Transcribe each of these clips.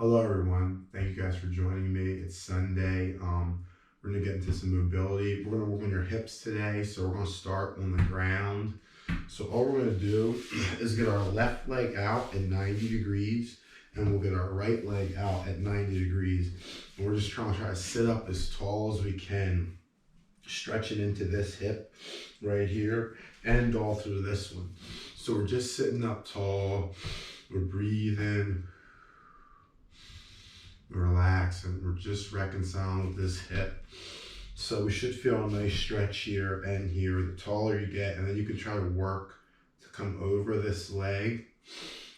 Hello everyone. Thank you guys for joining me. It's Sunday. We're gonna get into some mobility. We're gonna work on your hips today. So we're gonna start on the ground. So all we're gonna do is get our left leg out at 90 degrees and we'll get our right leg out at 90 degrees. And we're just trying to sit up as tall as we can, stretching into this hip right here and all through this one. So we're just sitting up tall. We're breathing. Relax, and we're just reconciling with this hip. So we should feel a nice stretch here and here. The taller you get, and then you can try to work to come over this leg,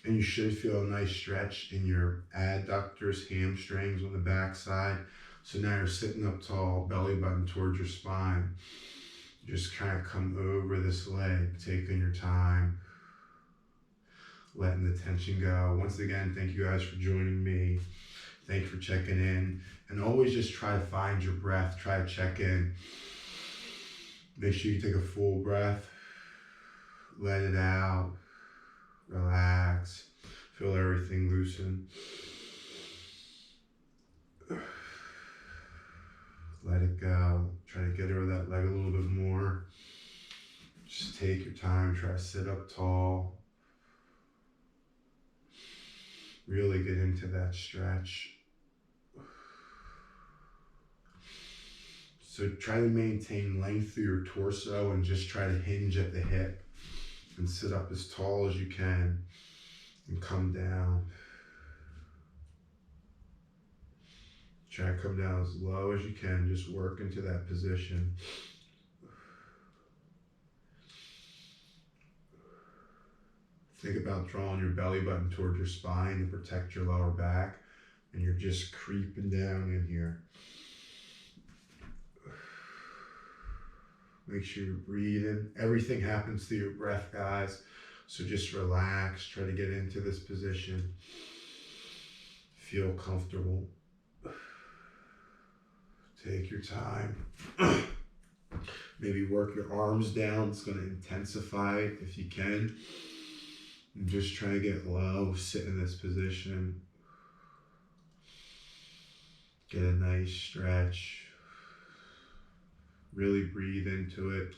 and you should feel a nice stretch in your adductors, hamstrings on the back side. So now you're sitting up tall, belly button towards your spine. Just kind of come over this leg, taking your time, letting the tension go. Once again, thank you guys for joining me. Thank you for checking in. And always just try to find your breath. Try to check in. Make sure you take a full breath. Let it out. Relax. Feel everything loosen. Let it go. Try to get over that leg a little bit more. Just take your time. Try to sit up tall. Really get into that stretch. So try to maintain length through your torso and just try to hinge at the hip and sit up as tall as you can and come down. Try to come down as low as you can. Just work into that position. Think about drawing your belly button towards your spine to protect your lower back, and you're just creeping down in here. Make sure you're breathing. Everything happens through your breath, guys. So just relax. Try to get into this position. Feel comfortable. Take your time. Maybe work your arms down. It's going to intensify it if you can. And just try to get low. Sit in this position. Get a nice stretch. Really breathe into it.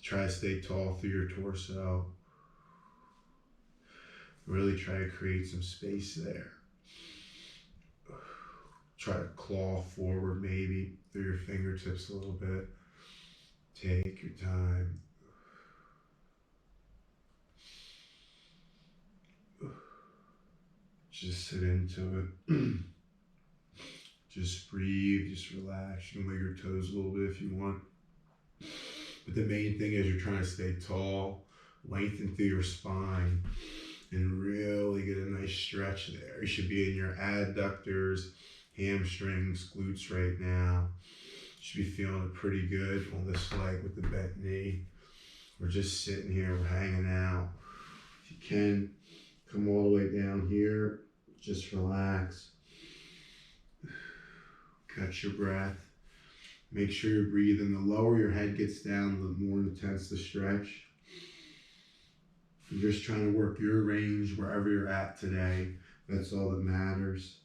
Try to stay tall through your torso. Really try to create some space there. Try to claw forward maybe through your fingertips a little bit. Take your time. Just sit into it. Just breathe, just relax. You can wiggle your toes a little bit if you want. But the main thing is you're trying to stay tall, lengthen through your spine, and really get a nice stretch there. You should be in your adductors, hamstrings, glutes right now. You should be feeling it pretty good on this leg with the bent knee. We're just sitting here, we're hanging out. If you can, come all the way down here. Just relax. Catch your breath. Make sure you're breathing. The lower your head gets down, the more intense the stretch. You're just trying to work your range wherever you're at today. That's all that matters.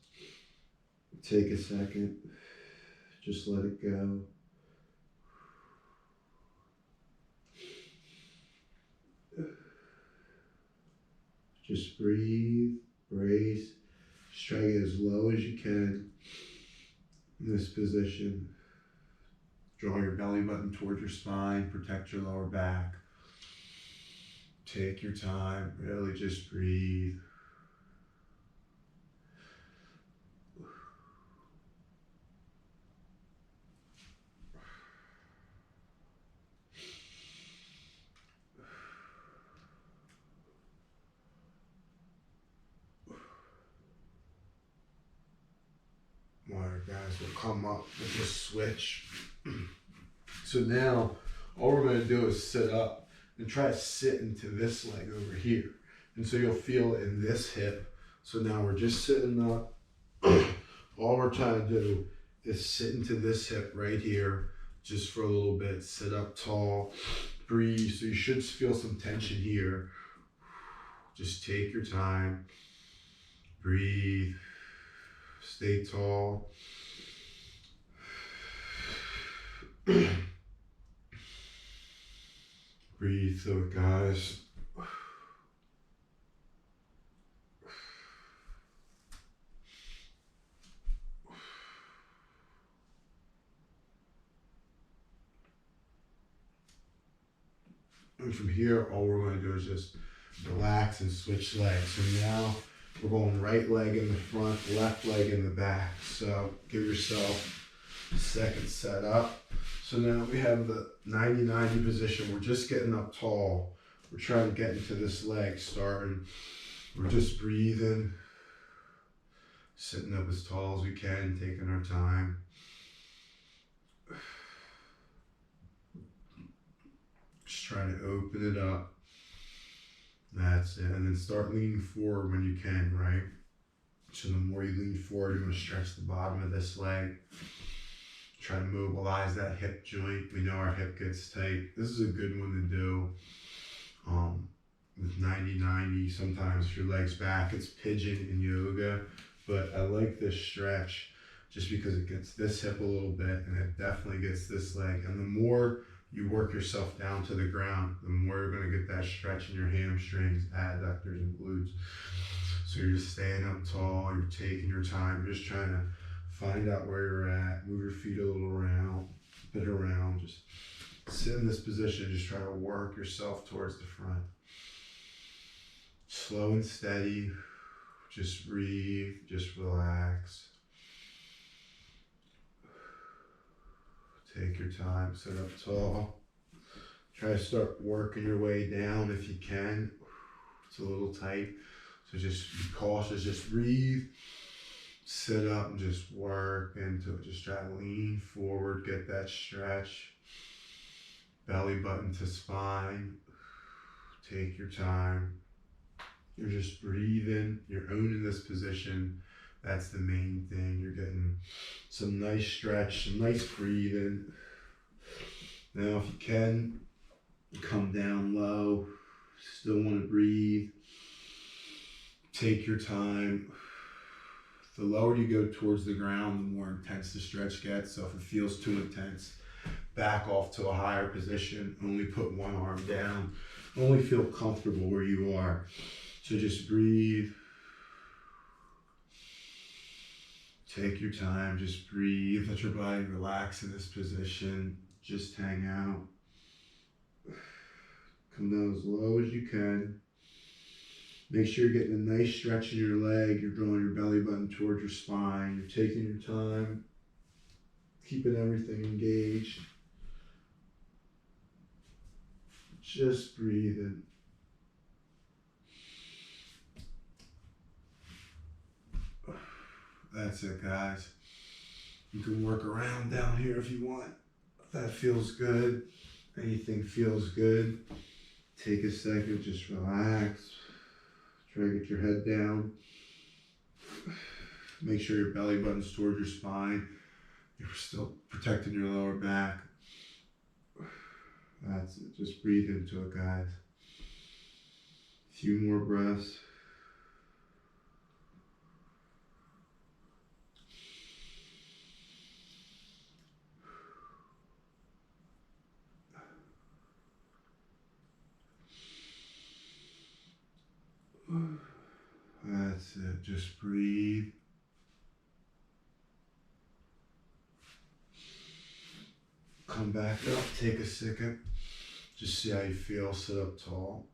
Take a second. Just let it go. Just breathe, brace. Just try to get as low as you can in this position. Draw your belly button towards your spine, protect your lower back. Take your time, really just breathe. Alright guys, we'll come up with this switch. So now, all we're going to do is sit up and try to sit into this leg over here. And so you'll feel it in this hip. So now we're just sitting up. All we're trying to do is sit into this hip right here, just for a little bit. Sit up tall, breathe. So you should feel some tension here. Just take your time, breathe. Stay tall. Breathe through it, guys. And from here, all we're going to do is just relax and switch legs. So now we're going right leg in the front, left leg in the back. So give yourself a second set up. So now we have the 90-90 position. We're just getting up tall. We're trying to get into this leg starting. We're just breathing, sitting up as tall as we can, taking our time. Just trying to open it up. That's it. And then start leaning forward when you can, right? So the more you lean forward, you're going to stretch the bottom of this leg. Try to mobilize that hip joint. We know our hip gets tight. This is a good one to do. With 90-90, sometimes if your leg's back, it's pigeon in yoga. But I like this stretch just because it gets this hip a little bit and it definitely gets this leg. And the more you work yourself down to the ground, the more you're going to get that stretch in your hamstrings, adductors, and glutes. So you're just staying up tall, you're taking your time, you're just trying to find out where you're at, move your feet a little around, a bit around, just sit in this position, just try to work yourself towards the front. Slow and steady, just breathe, just relax. Take your time, sit up tall. Try to start working your way down if you can. It's a little tight, so just be cautious, just breathe. Sit up and just work into it. Just try to lean forward, get that stretch. Belly button to spine. Take your time. You're just breathing. You're owning this position. That's the main thing. You're getting some nice stretch, some nice breathing. Now if you can, come down low. Still want to breathe. Take your time. The lower you go towards the ground, the more intense the stretch gets. So if it feels too intense, back off to a higher position. Only put one arm down. Only feel comfortable where you are. So just breathe. Take your time, just breathe. Let your body relax in this position. Just hang out. Come down as low as you can. Make sure you're getting a nice stretch in your leg. You're drawing your belly button towards your spine. You're taking your time, keeping everything engaged. Just breathing. That's it, guys. You can work around down here if you want. If that feels good, anything feels good, take a second, just relax. Try to get your head down. Make sure your belly button's towards your spine. You're still protecting your lower back. That's it. Just breathe into it, guys. A few more breaths. That's it. Just breathe. Come back up. Take a second. Just see how you feel. Sit up tall.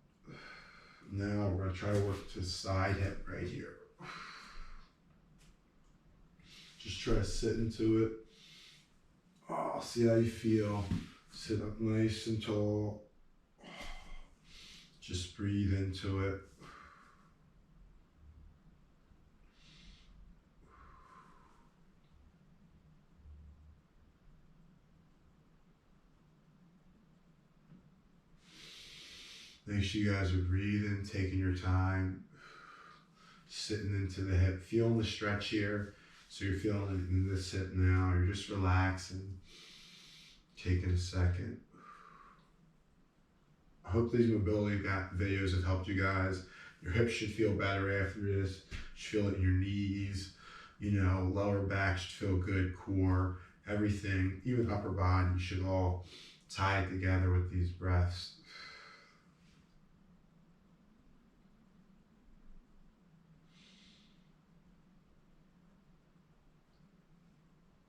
Now we're going to try to work to the side hip right here. Just try to sit into it. Oh, see how you feel. Sit up nice and tall. Just breathe into it. Make sure you guys are breathing, taking your time, sitting into the hip, feeling the stretch here. So you're feeling it in this hip now. You're just relaxing, taking a second. I hope these mobility videos have helped you guys. Your hips should feel better after this. You should feel it in your knees. Lower back should feel good, core, everything, even upper body should all tie together with these breaths.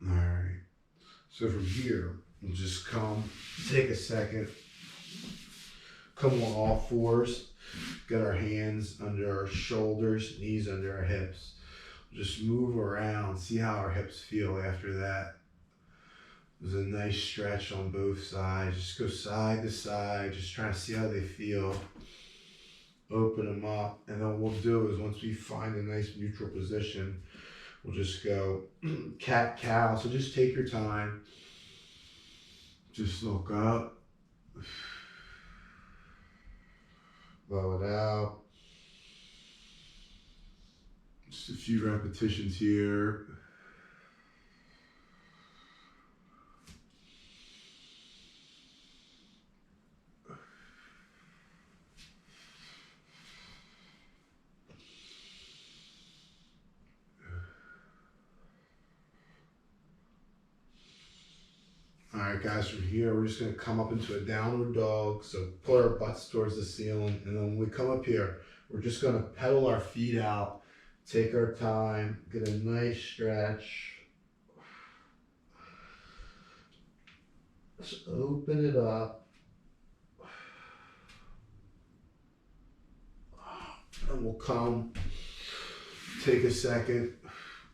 All right. So from here, we'll just take a second, come on all fours, get our hands under our shoulders, knees under our hips. Just move around, see how our hips feel after that. There's a nice stretch on both sides. Just go side to side, just trying to see how they feel. Open them up, and then what we'll do is once we find a nice neutral position, we'll just go cat-cow. So just take your time. Just look up. Blow it out. Just a few repetitions here. All right, guys, from here, we're just gonna come up into a downward dog. So pull our butts towards the ceiling. And then when we come up here, we're just gonna pedal our feet out. Take our time, get a nice stretch. Just open it up. And we'll take a second,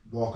walk our